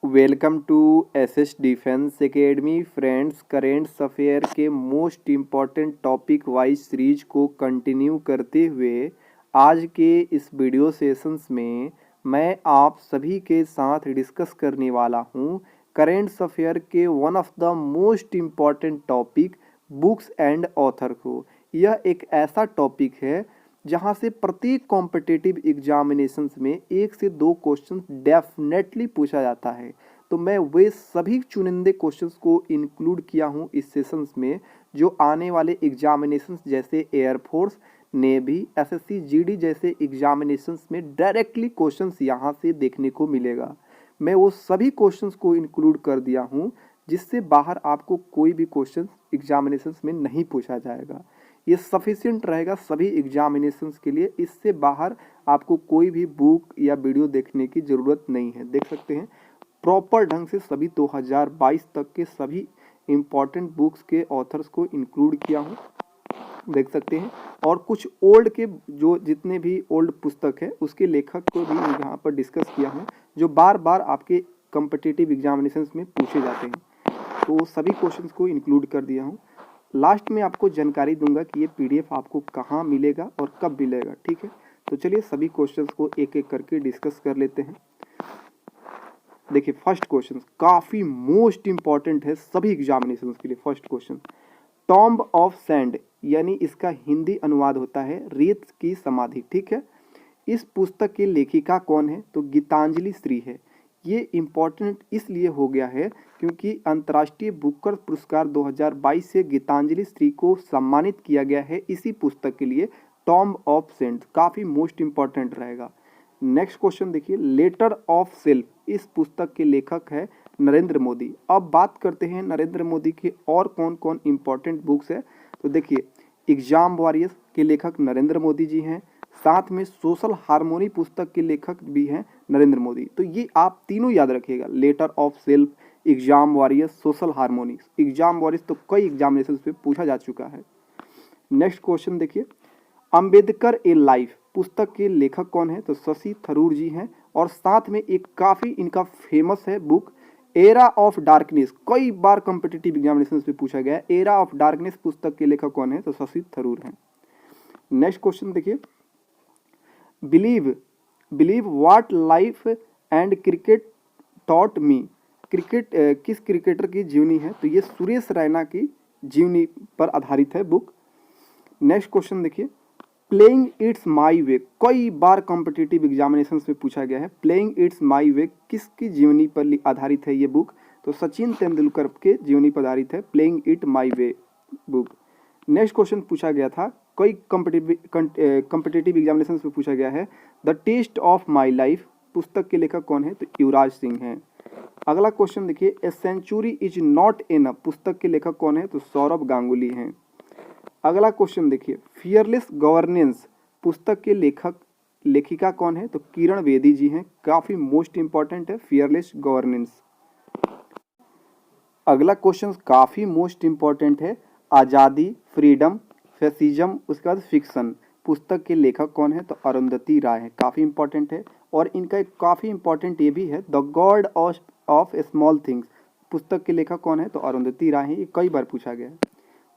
Welcome to SS defence academy friends. Currents affair के most important topic wise series को continue करते हुए आज के इस वीडियो सेशंस में मैं आप सभी के साथ डिस्कस करने वाला हूं करेंट्स अफेयर के one of the most important topic books and author को। यह एक ऐसा टॉपिक है जहां से प्रत्येक कॉम्पिटिटिव एग्जामिनेशंस में 1 से 2 क्वेश्चन डेफिनेटली पूछा जाता है। तो मैं वे सभी चुनिंदे क्वेश्चंस को इंक्लूड किया हूं इस सेशंस में जो आने वाले एग्जामिनेशंस जैसे एयरफोर्स, नेवी, एसएससी, जीडी जैसे एग्जामिनेशंस में डायरेक्टली क्वेश्चंस यहां से देखने को मिलेगा। मैं वो सभी क्वेश्चंस को इंक्लूड कर दिया हूं जिससे बाहर आपको कोई भी क्वेश्चन एग्जामिनेशंस में नहीं पूछा जाएगा। ये सफिशिएंट रहेगा सभी एग्जामिनेशंस के लिए। इससे बाहर आपको कोई भी बुक या वीडियो देखने की ज़रूरत नहीं है। देख सकते हैं प्रॉपर ढंग से सभी 2022 तक के सभी इम्पॉर्टेंट बुक्स के ऑथर्स को इंक्लूड किया हूँ, देख सकते हैं। और कुछ ओल्ड के जो जितने भी ओल्ड पुस्तक है उसके लेखक को भी यहाँ पर डिस्कस किया हूँ जो बार बार आपके कॉम्पिटिटिव एग्जामिनेशंस में पूछे जाते हैं। तो सभी क्वेश्चंस को इंक्लूड कर दिया हूँ। लास्ट में आपको जानकारी दूंगा कि ये पीडीएफ आपको कहाँ मिलेगा और कब मिलेगा, ठीक है। तो चलिए सभी क्वेश्चंस को एक एक करके डिस्कस कर लेते हैं। देखिए फर्स्ट क्वेश्चन काफी मोस्ट इंपॉर्टेंट है सभी एग्जामिनेशंस के लिए। First question, tomb of sand यानी इसका हिंदी अनुवाद होता है रेत की समाधि, ठीक है। इस पुस्तक की लेखिका कौन है? तो गीतांजलि श्री है। ये इम्पॉर्टेंट इसलिए हो गया है क्योंकि अंतर्राष्ट्रीय बुकर पुरस्कार 2022 से गीतांजलि श्री को सम्मानित किया गया है इसी पुस्तक के लिए। टॉम्ब ऑफ सेंट काफ़ी मोस्ट इम्पॉर्टेंट रहेगा। नेक्स्ट क्वेश्चन देखिए, लेटर ऑफ सेल्फ इस पुस्तक के लेखक है नरेंद्र मोदी। अब बात करते हैं नरेंद्र मोदी के और कौन कौन इम्पॉर्टेंट बुक्स है। तो देखिए एग्जाम वॉरियर्स के लेखक नरेंद्र मोदी जी हैं, साथ में सोशल हार्मोनी पुस्तक के लेखक भी हैं नरेंद्र मोदी। तो ये आप तीनों याद रखिएगा, letter of self, exam warriors, social harmony. Exam warriors तो कई एग्जामिनेशन पे पूछा जा चुका है। नेक्स्ट क्वेश्चन देखिए, अंबेडकर ए लाइफ पुस्तक के लेखक कौन है? तो शशि थरूर जी हैं। और साथ में एक काफ़ी इनका फेमस है बुक एरा ऑफ डार्कनेस, कई बार कॉम्पिटिटिव एग्जामिनेशन पे पूछा गया है। एरा ऑफ डार्कनेस पुस्तक के लेखक कौन है? तो शशि थरूर हैं। नेक्स्ट क्वेश्चन देखिए, believe what life and cricket taught me, cricket किस क्रिकेटर की जीवनी है? तो ये सुरेश रैना की जीवनी पर आधारित है बुक। नेक्स्ट क्वेश्चन देखिए, प्लेइंग इट्स माई वे, कई बार कॉम्पिटिटिव एग्जामिनेशंस में पूछा गया है। प्लेइंग इट्स माई वे किसकी जीवनी पर आधारित है ये बुक? तो सचिन तेंदुलकर के जीवनी पर आधारित है playing it my way book. Next question पूछा गया था, कई कॉम्पिटिटिव एग्जामिनेशंस में पूछा गया है, the test of my life पुस्तक के लेखक कौन है? तो युवराज सिंह हैं। अगला क्वेश्चन देखिए, a century is not enough पुस्तक के लेखक कौन है? तो सौरभ गांगुली हैं। अगला क्वेश्चन देखिए, फियरलेस गवर्नेंस पुस्तक के लेखिका कौन है? तो किरण बेदी जी हैं। काफी मोस्ट इंपॉर्टेंट है फियरलेस गवर्नेंस। अगला क्वेश्चन काफी मोस्ट इंपॉर्टेंट है, आज़ादी, फ्रीडम, फैसिज्म, उसके बाद फिक्शन पुस्तक के लेखक कौन है? तो अरुंधति राय है। काफ़ी इंपॉर्टेंट है। और इनका एक काफ़ी इंपॉर्टेंट ये भी है, the God of small things पुस्तक के लेखक कौन है? तो अरुंधति राय है। ये कई बार पूछा गया है।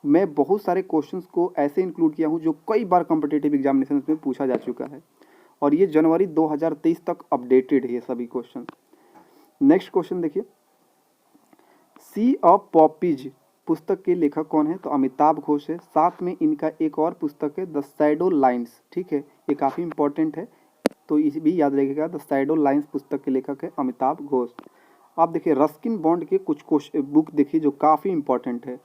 मैं बहुत सारे क्वेश्चंस को ऐसे इंक्लूड किया हूँ जो कई बार कॉम्पिटिटिव एग्जामिनेशन में पूछा जा चुका है और ये जनवरी 2023 तक अपडेटेड है ये सभी क्वेश्चन। नेक्स्ट क्वेश्चन देखिए, सी ऑफ पॉपीज पुस्तक के लेखक कौन है? तो अमिताभ घोष है। साथ में इनका एक और पुस्तक है द शैडो लाइन्स, ठीक है। ये काफ़ी इंपॉर्टेंट है तो इसे भी याद रखिएगा। द शैडो लाइन्स पुस्तक के लेखक है अमिताभ घोष। आप देखिए रस्किन बॉन्ड के कुछ बुक देखिए जो काफ़ी इंपॉर्टेंट है।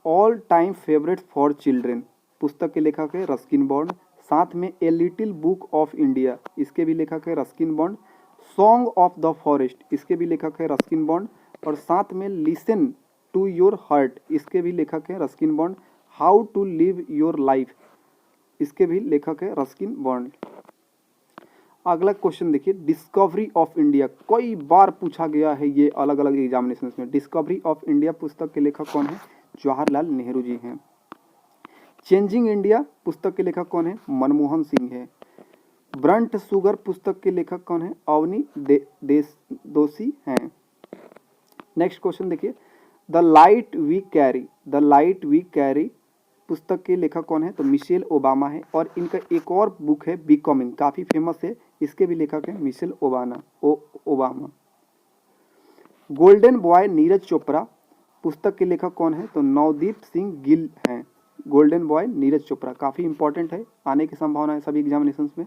All time favourite for children पुस्तक के लेखक है रस्किन बॉन्ड। साथ में a little book of India इसके भी लेखक है Ruskin bond. Song of the forest इसके भी लेखक है रस्किन बॉन्ड। और साथ में लिसन टू योर हार्ट इसके भी लेखक है Ruskin Bond. How to live your life इसके भी लेखक है रस्किन बॉन्ड। अगला क्वेश्चन देखिए, डिस्कवरी ऑफ इंडिया कई बार पूछा गया है ये अलग अलग एग्जामिनेशन में। डिस्कवरी ऑफ इंडिया पुस्तक के लेखक कौन है? जवाहरलाल नेहरू जी हैं। चेंजिंग इंडिया पुस्तक के लेखक कौन है? मनमोहन सिंह है। ब्रंट शुगर पुस्तक के लेखक कौन है? अवनी दोषी हैं। नेक्स्ट क्वेश्चन देखिए, द लाइट वी कैरी पुस्तक के लेखक कौन है? तो मिशेल ओबामा है। और इनका एक और बुक है बिकमिंग, काफी फेमस है, इसके भी लेखक हैं Michelle Obama. Golden boy Neeraj Chopra पुस्तक के लेखक कौन है? तो नवदीप सिंह गिल हैं। गोल्डन बॉय नीरज चोपड़ा काफी इंपॉर्टेंट है, आने की संभावना है सभी एग्जामिनेशंस में।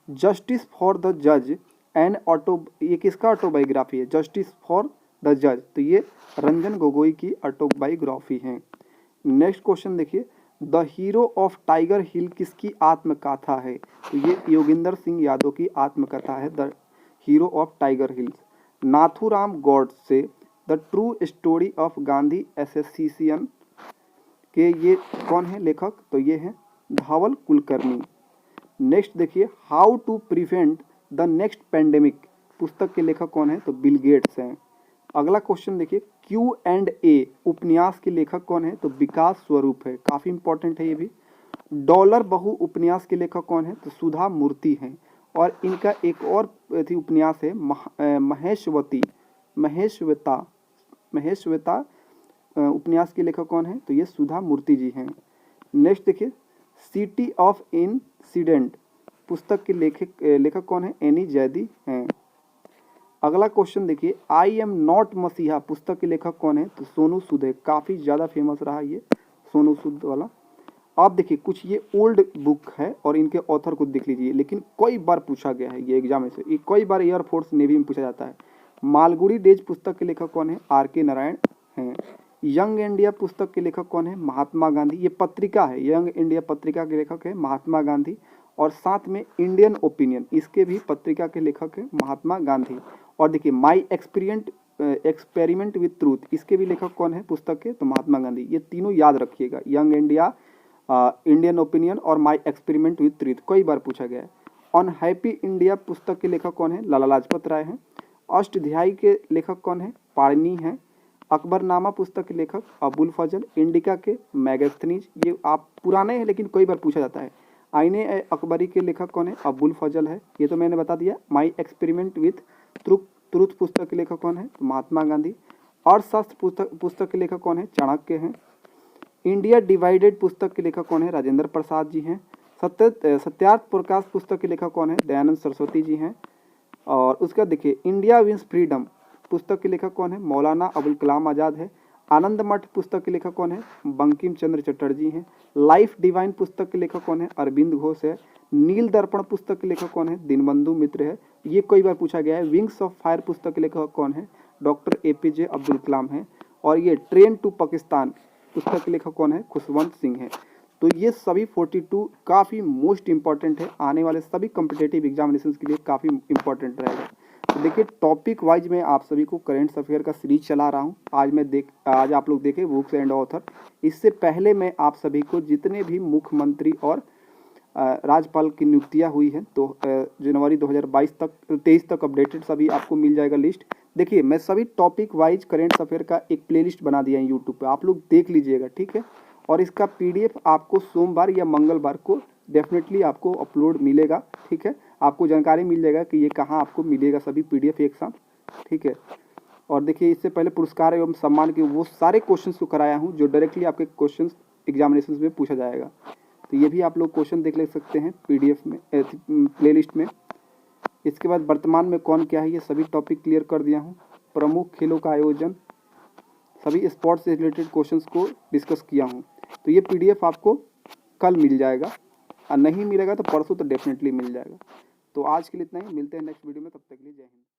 जस्टिस फॉर द जज एंड ये किसका ऑटोबायोग्राफी है? जस्टिस फॉर द जज, तो ये रंजन गोगोई की ऑटोबायोग्राफी है। नेक्स्ट क्वेश्चन देखिए, द हीरो ऑफ टाइगर हिल किसकी आत्मकथा है? तो ये योगिंदर सिंह यादव की आत्मकथा है, the hero of Tiger Hills. Nathuram Godse the true story of Gandhi association के ये कौन है लेखक? तो ये हैं धावल कुलकर्णी। नेक्स्ट देखिए, how to prevent the next pandemic पुस्तक के लेखक कौन है? तो बिल गेट्स हैं। अगला क्वेश्चन देखिए, Q&A उपन्यास के लेखक कौन है? तो विकास स्वरूप है, काफी इंपॉर्टेंट है ये भी। डॉलर बहु उपन्यास के लेखक कौन है? तो सुधा मूर्ति हैं। और इनका एक और उपन्यास है महेश्वेता उपन्यास के लेखक कौन है? तो ये सुधा मूर्ति जी हैं। नेक्स्ट देखिए, सिटी ऑफ इंसिडेंट पुस्तक के लेखक कौन है? एनी जैदी हैं। अगला क्वेश्चन देखिए, आई एम नॉट मसीहा पुस्तक के लेखक कौन है? तो सोनू सूद है, काफी ज्यादा फेमस रहा ये सोनू सूद वाला। आप देखिए, कुछ ये ओल्ड बुक है और इनके ऑथर को देख लीजिए, लेकिन कई बार पूछा गया है ये एग्जाम में से, ये कई बार एयरफोर्स नेवी में पूछा जाता है। मालगुडी डेज पुस्तक के लेखक कौन है? RK नारायण हैं। यंग इंडिया पुस्तक के लेखक कौन है? महात्मा गांधी, ये पत्रिका है, यंग इंडिया पत्रिका के लेखक है महात्मा गांधी। और साथ में इंडियन ओपिनियन, इसके भी पत्रिका के लेखक है महात्मा गांधी। और देखिए, माई एक्सपेरिमेंट विथ ट्रूथ, इसके भी लेखक कौन है पुस्तक के? तो महात्मा गांधी। ये तीनों याद रखिएगा, यंग इंडिया, इंडियन ओपिनियन और माई एक्सपेरिमेंट विथ ट्रूथ, कई बार पूछा गया है। ऑन हैप्पी इंडिया पुस्तक के लेखक कौन है? लाला लाजपत राय हैं। अष्टध्यायी के लेखक कौन है? पाणिनि हैं। अकबरनामा पुस्तक के लेखक अबुल फजल। इंडिका के मैगस्थनीज, ये आप पुराने हैं लेकिन कई बार पूछा जाता है। आईने अकबरी के लेखक कौन है? अबुल फजल है, ये तो मैंने बता दिया। माई एक्सपेरिमेंट विथ ट्रूथ पुस्तक के लेखक कौन है? तो महात्मा गांधी। अर्थशास्त्र पुस्तक के लेखक कौन है? चाणक्य हैं। इंडिया डिवाइडेड पुस्तक के लेखक कौन है? राजेंद्र प्रसाद जी हैं। सत्यार्थ प्रकाश पुस्तक के लेखक कौन है? दयानंद सरस्वती जी हैं। और उसका देखिए, इंडिया विंस फ्रीडम पुस्तक के लेखक कौन है? मौलाना अबुल कलाम आजाद है। आनंद मठ पुस्तक के लेखक कौन है? बंकिम चंद्र चटर्जी हैं। लाइफ डिवाइन पुस्तक के लेखक कौन है? अरविंद घोष है। नील दर्पण पुस्तक के लेखक कौन है? दीनबंधु मित्र है, ये कई बार पूछा गया है। विंग्स ऑफ फायर पुस्तक के लेखक कौन है? डॉक्टर APJ अब्दुल कलाम है। और ये ट्रेन टू पाकिस्तान पुस्तक के लेखक कौन है? खुशवंत सिंह है। तो ये सभी 42 काफ़ी मोस्ट इंपॉर्टेंट है, आने वाले सभी कॉम्पिटेटिव एग्जामिनेशंस के लिए काफ़ी इंपॉर्टेंट रहेगा। तो देखिए, टॉपिक वाइज मैं आप सभी को करेंट अफेयर का सीरीज चला रहा हूँ। आज आप लोग देखें बुक्स एंड ऑथर। इससे पहले मैं आप सभी को जितने भी मुख्यमंत्री और राज्यपाल की नियुक्तियाँ हुई हैं, तो जनवरी 2023 तक अपडेटेड सभी आपको मिल जाएगा लिस्ट। देखिए, मैं सभी टॉपिक वाइज करेंट अफेयर का एक प्लेलिस्ट बना दिया है यूट्यूब पे, आप लोग देख लीजिएगा, ठीक है। और इसका PDF आपको सोमवार या मंगलवार को डेफिनेटली आपको अपलोड मिलेगा, ठीक है। आपको जानकारी मिल जाएगा कि ये कहाँ आपको मिलेगा, सभी PDF एक साथ, ठीक है। और देखिए, इससे पहले पुरस्कार एवं सम्मान के वो सारे क्वेश्चंस को कराया हूँ जो डायरेक्टली आपके क्वेश्चंस एग्जामिनेशंस में पूछा जाएगा। तो ये भी आप लोग क्वेश्चन देख ले सकते हैं PDF में, प्लेलिस्ट में। इसके बाद वर्तमान में कौन क्या है, ये सभी टॉपिक क्लियर कर दिया हूँ। प्रमुख खेलों का आयोजन, सभी स्पोर्ट्स से रिलेटेड क्वेश्चंस को डिस्कस किया हूँ। तो ये PDF आपको कल मिल जाएगा, और नहीं मिलेगा तो परसों तो डेफिनेटली मिल जाएगा। तो आज के लिए इतना ही, मिलते हैं नेक्स्ट वीडियो में, तब तक के लिए जय हिंद।